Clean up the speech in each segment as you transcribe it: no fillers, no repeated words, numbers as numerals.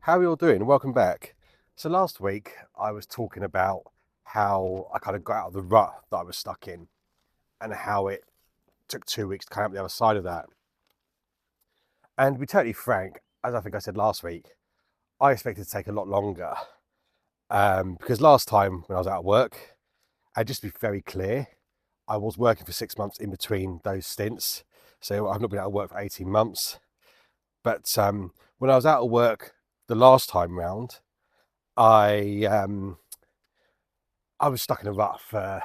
How are you all doing? Welcome back. So last week I was talking about how I kind of got out of the rut that I was stuck in and how it took 2 weeks to come out the other side of that. And to be totally frank, as I think I said last week, I expected it to take a lot longer because last time when I was out of work, and just to be very clear, I was working for 6 months in between those stints. So I've not been out of work for 18 months. But when I was out of work the last time round, I I was stuck in a rut for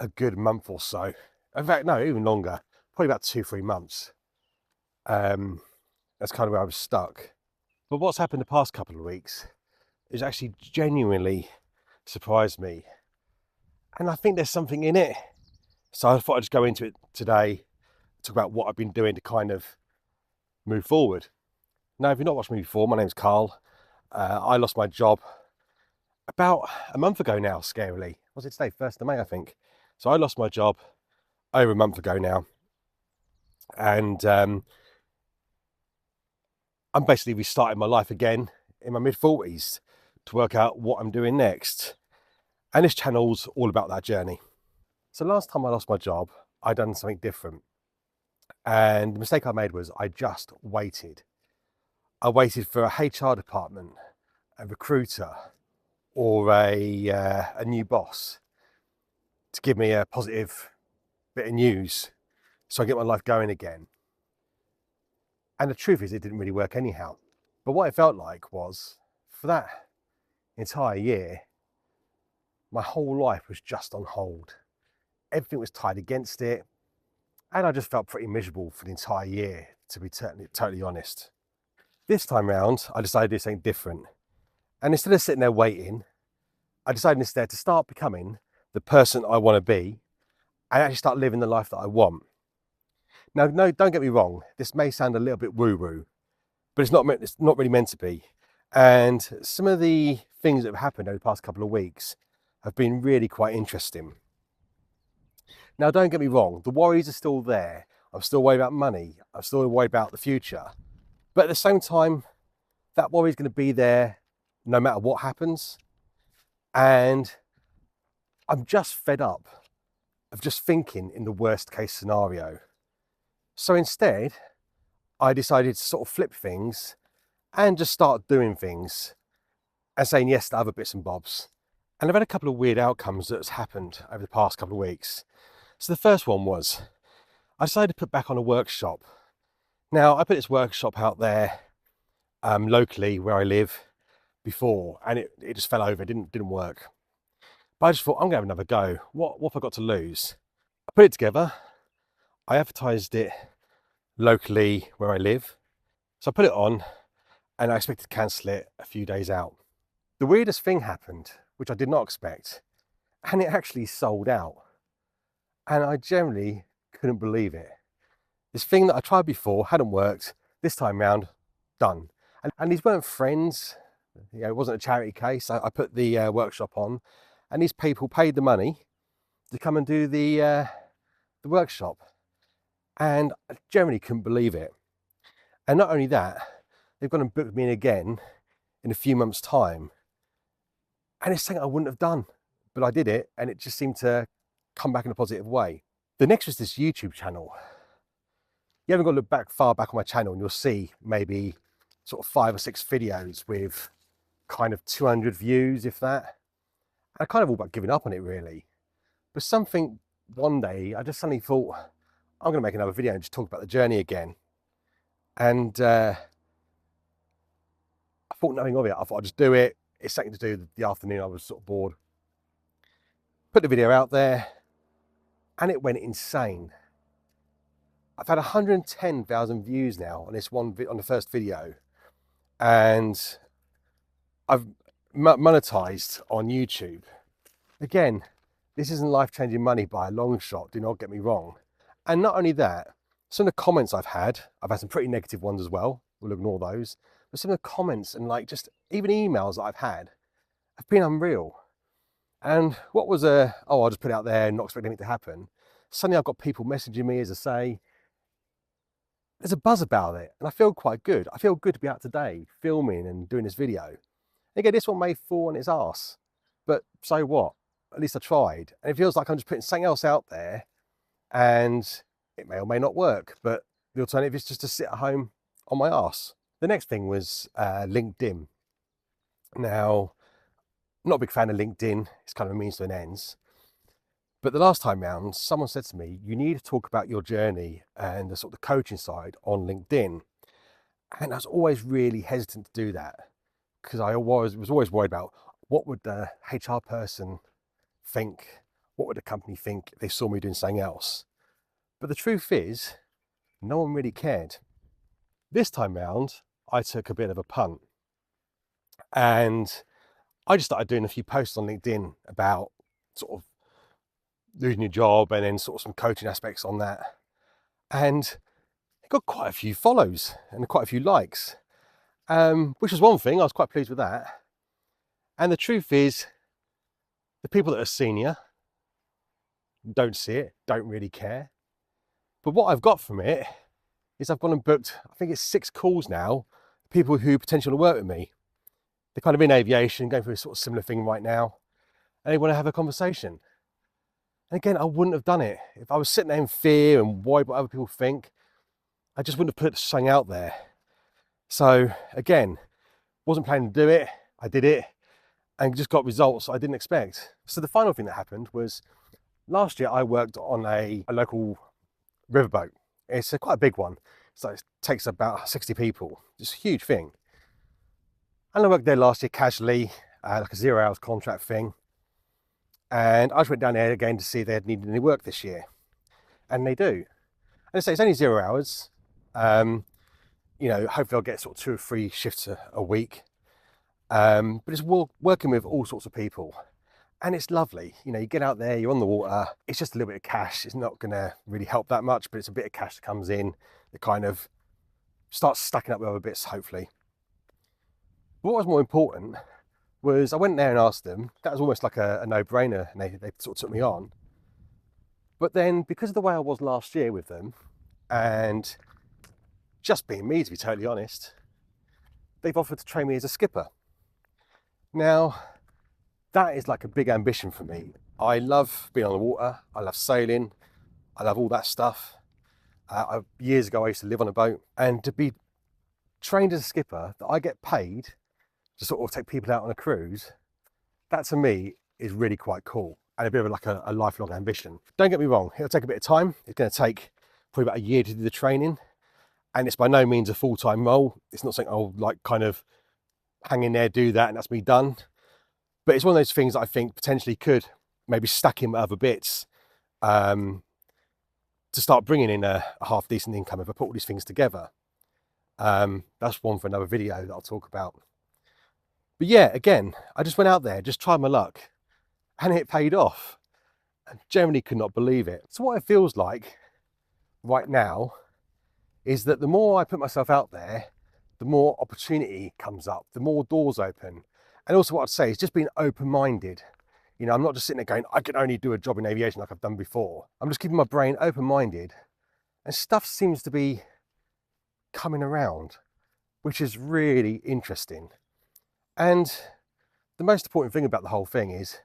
a good month or so. In fact, no, even longer, probably about 2, 3 months. Um, that's kind of where I was stuck. But what's happened the past couple of weeks is actually genuinely surprised me. And I think there's something in it. So I thought I'd just go into it today, talk about what I've been doing to kind of move forward. Now, if you've not watched me before, my name's Carl. I lost my job about a month ago now, scarily. Was it today? 1st of May, I think. So I lost my job over a month ago now. And I'm basically restarting my life again in my mid-40s to work out what I'm doing next. And this channel's all about that journey. So last time I lost my job, I'd done something different. And the mistake I made was I just waited. I waited for a HR department, a recruiter, or a new boss to give me a positive bit of news so I get my life going again. And the truth is, it didn't really work anyhow. But what it felt like was, for that entire year, my whole life was just on hold. Everything was tied against it. And I just felt pretty miserable for the entire year, to be totally honest. This time round, I decided to do something different. And instead of sitting there waiting, I decided instead to start becoming the person I want to be and actually start living the life that I want. Now, no, don't get me wrong. This may sound a little bit woo-woo, but it's not really meant to be. And some of the things that have happened over the past couple of weeks have been really quite interesting. Now, don't get me wrong. The worries are still there. I'm still worried about money. I'm still worried about the future. But at the same time, that worry is going to be there no matter what happens. And I'm just fed up of just thinking in the worst case scenario. So instead, I decided to sort of flip things and just start doing things and saying yes to other bits and bobs. And I've had a couple of weird outcomes that's happened over the past couple of weeks. So the first one was I decided to put back on a workshop. Now, I put this workshop out there locally where I live before, and it just fell over. It didn't work. But I just thought, I'm going to have another go. What have I got to lose? I put it together. I advertised it locally where I live. So I put it on and I expected to cancel it a few days out. The weirdest thing happened, which I did not expect, and it actually sold out. And I generally couldn't believe it. This thing that I tried before hadn't worked. This time round, done. And these weren't friends. You know, it wasn't a charity case. I put the workshop on, and these people paid the money to come and do the workshop. And I generally couldn't believe it. And not only that, they've gone and booked me in again in a few months' time. And it's something I wouldn't have done, but I did it, and it just seemed to come back in a positive way. The next was this YouTube channel. You haven't got to look far back on my channel, and you'll see maybe sort of 5 or 6 videos with kind of 200 views, if that. And I kind of all but given up on it, really. But something one day, I just suddenly thought, I'm going to make another video and just talk about the journey again. And I thought nothing of it. I thought I'd just do it. It's something to do the afternoon. I was sort of bored. Put the video out there, and it went insane. I've had 110,000 views now on this on the first video, and I've monetized on YouTube. Again, this isn't life-changing money by a long shot, do not get me wrong. And not only that, some of the comments I've had some pretty negative ones as well, we'll ignore those, but some of the comments and like just even emails that I've had have been unreal. And what was I'll just put it out there and not expect anything to happen. Suddenly I've got people messaging me, as I say, there's a buzz about it, and I feel quite good. I feel good to be out today, filming and doing this video. And again, this one may fall on its arse, but so what? At least I tried. And it feels like I'm just putting something else out there, and it may or may not work, but the alternative is just to sit at home on my arse. The next thing was LinkedIn. Now, I'm not a big fan of LinkedIn. It's kind of a means to an ends. But the last time round, someone said to me, you need to talk about your journey and the sort of coaching side on LinkedIn. And I was always really hesitant to do that because I was always worried about what would the HR person think? What would the company think if they saw me doing something else? But the truth is, no one really cared. This time round, I took a bit of a punt and I just started doing a few posts on LinkedIn about sort of losing your job and then sort of some coaching aspects on that. And it got quite a few follows and quite a few likes, which was one thing. I was quite pleased with that. And the truth is, the people that are senior don't see it, don't really care. But what I've got from it is I've gone and booked, I think it's 6 calls now, people who potentially work with me. They're kind of in aviation, going through a sort of similar thing right now, and they want to have a conversation. And again, I wouldn't have done it. If I was sitting there in fear and worried what other people think, I just wouldn't have put something out there. So again, wasn't planning to do it. I did it and just got results I didn't expect. So the final thing that happened was last year I worked on a local riverboat. It's quite a big one. So it takes about 60 people. It's a huge thing. And I worked there last year casually, like a 0 hours contract thing. And I just went down there again to see if they had needed any work this year. And they do. And I say it's only 0 hours. You know, hopefully I'll get sort of 2 or 3 shifts a week. But it's working with all sorts of people. And it's lovely. You know, you get out there, you're on the water. It's just a little bit of cash. It's not going to really help that much, but it's a bit of cash that comes in that kind of starts stacking up with other bits, hopefully. But what was more important was I went there and asked them. That was almost like a no-brainer, and they sort of took me on. But then, because of the way I was last year with them, and just being me, to be totally honest, they've offered to train me as a skipper. Now, that is like a big ambition for me. I love being on the water. I love sailing. I love all that stuff. Years ago, I used to live on a boat, and to be trained as a skipper, that I get paid to sort of take people out on a cruise, that to me is really quite cool and a bit of like a lifelong ambition. Don't get me wrong, it'll take a bit of time. It's going to take probably about a year to do the training, and it's by no means a full-time role. It's not something I'll like kind of hang in there, do that, and that's me done. But it's one of those things that I think potentially could maybe stack in with other bits to start bringing in a half decent income if I put all these things together. That's one for another video that I'll talk about. But yeah, again, I just went out there, just tried my luck, and it paid off. I generally could not believe it. So what it feels like right now is that the more I put myself out there, the more opportunity comes up, the more doors open. And also what I'd say is just being open-minded. You know, I'm not just sitting there going, I can only do a job in aviation like I've done before. I'm just keeping my brain open-minded, and stuff seems to be coming around, which is really interesting. And the most important thing about the whole thing is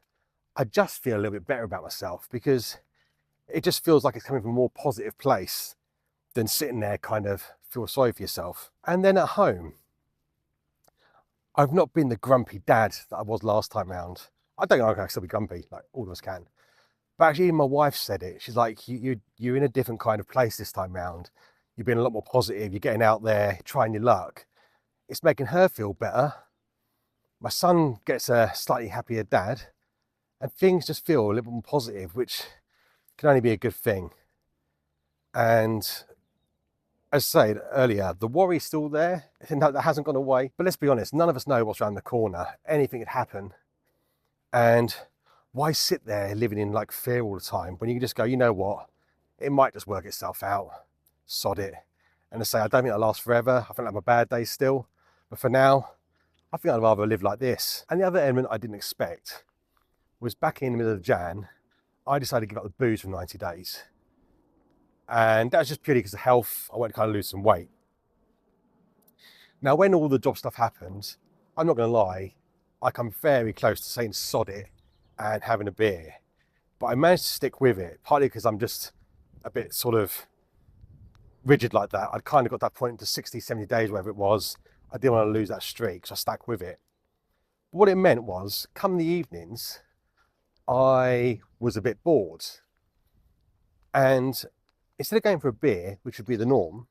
I just feel a little bit better about myself, because it just feels like it's coming from a more positive place than sitting there kind of feel sorry for yourself. And then at home, I've not been the grumpy dad that I was last time round. I don't know if I can still be grumpy, like all of us can. But actually my wife said it. She's like, you're in a different kind of place this time round. You've been a lot more positive. You're getting out there, trying your luck. It's making her feel better. My son gets a slightly happier dad, and things just feel a little more positive, which can only be a good thing. And as I said earlier, the worry's still there. No, that hasn't gone away. But let's be honest, none of us know what's around the corner. Anything could happen. And why sit there living in like fear all the time when you can just go, you know what? It might just work itself out. Sod it. And I say, I don't think I'll last forever. I think I'll have my bad days still. But for now, I think I'd rather live like this. And the other element I didn't expect was back in the middle of Jan, I decided to give up the booze for 90 days. And that was just purely because of health. I wanted to kind of lose some weight. Now, when all the job stuff happened, I'm not going to lie, I come very close to saying sod it and having a beer. But I managed to stick with it, partly because I'm just a bit sort of rigid like that. I'd kind of got that point into 60, 70 days, whatever it was. I didn't want to lose that streak, so I stuck with it. But what it meant was, come the evenings, I was a bit bored. And instead of going for a beer, which would be the norm,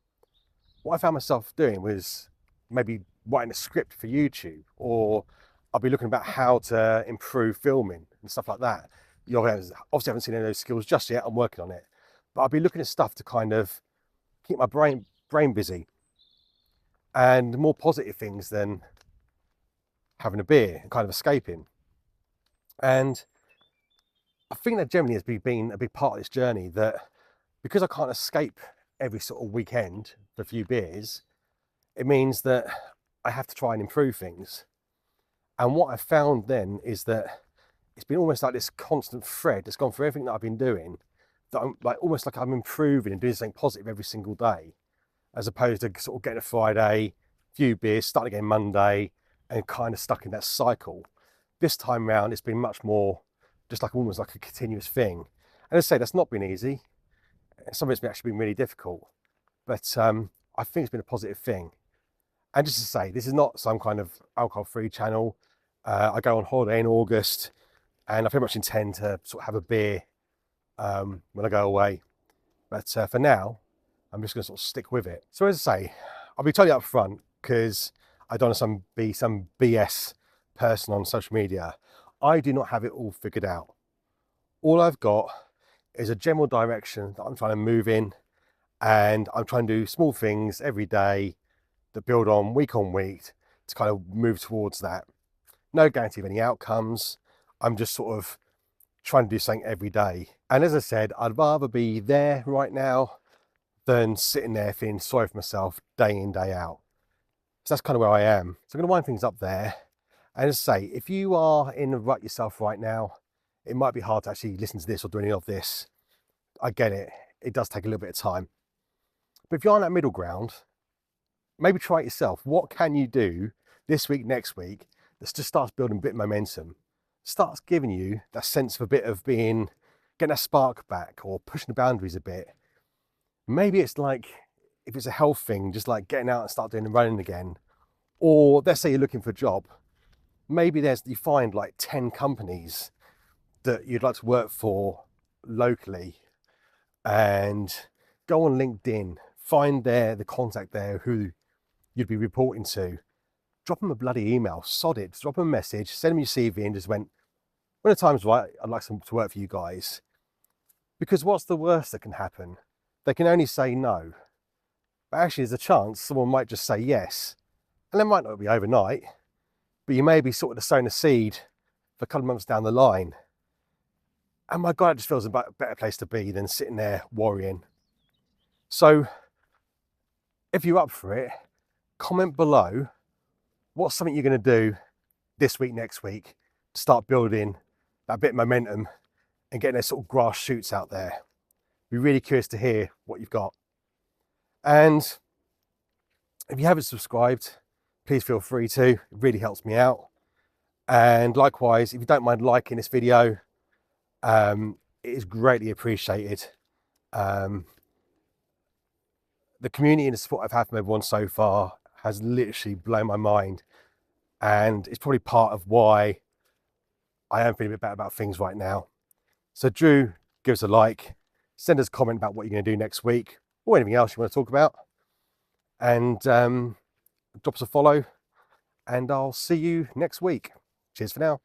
what I found myself doing was maybe writing a script for YouTube, or I'll be looking about how to improve filming and stuff like that. You obviously haven't seen any of those skills just yet. I'm working on it. But I'll be looking at stuff to kind of keep my brain busy, and more positive things than having a beer and kind of escaping. And I think that generally has been a big part of this journey, that because I can't escape every sort of weekend for a few beers, it means that I have to try and improve things. And what I found then is that it's been almost like this constant thread that's gone through everything that I've been doing, that I'm like almost like I'm improving and doing something positive every single day, as opposed to sort of getting a Friday, few beers, starting again Monday, and kind of stuck in that cycle. This time round, it's been much more just like almost like a continuous thing. And as I say, that's not been easy. Some of it's actually been really difficult, but I think it's been a positive thing. And just to say, this is not some kind of alcohol-free channel. I go on holiday in August, and I very much intend to sort of have a beer when I go away. But for now, I'm just going to sort of stick with it. So as I say, I'll be totally upfront, because I don't want to be some BS person on social media. I do not have it all figured out. All I've got is a general direction that I'm trying to move in, and I'm trying to do small things every day that build on week to kind of move towards that. No guarantee of any outcomes. I'm just sort of trying to do something every day. And as I said, I'd rather be there right now than sitting there feeling sorry for myself day in, day out. So that's kind of where I am. So I'm going to wind things up there. And as I say, if you are in the rut yourself right now, it might be hard to actually listen to this or do any of this. I get it. It does take a little bit of time. But if you're on that middle ground, maybe try it yourself. What can you do this week, next week, that just starts building a bit of momentum, starts giving you that sense of a bit of getting that spark back, or pushing the boundaries a bit. Maybe it's like, if it's a health thing, just like getting out and start doing the running again. Or let's say you're looking for a job. Maybe you find like 10 companies that you'd like to work for locally, and go on LinkedIn, find the contact there who you'd be reporting to, drop them a bloody email, sod it, drop them a message, send them your CV, and just when the time's right, I'd like to work for you guys. Because what's the worst that can happen? They can only say no. But actually there's a chance someone might just say yes. And it might not be overnight, but you may be sort of sowing a seed for a couple of months down the line. And my God, it just feels a better place to be than sitting there worrying. So if you're up for it, comment below what's something you're going to do this week, next week, to start building that bit of momentum and getting those sort of grass shoots out there. Be really curious to hear what you've got. And if you haven't subscribed, please feel free to. It really helps me out. And likewise, if you don't mind liking this video, it is greatly appreciated. The community and the support I've had from everyone so far has literally blown my mind, and it's probably part of why I am feeling a bit better about things right now. So do give us a like, send us a comment about what you're going to do next week, or anything else you want to talk about, and drop us a follow, and I'll see you next week. Cheers for now.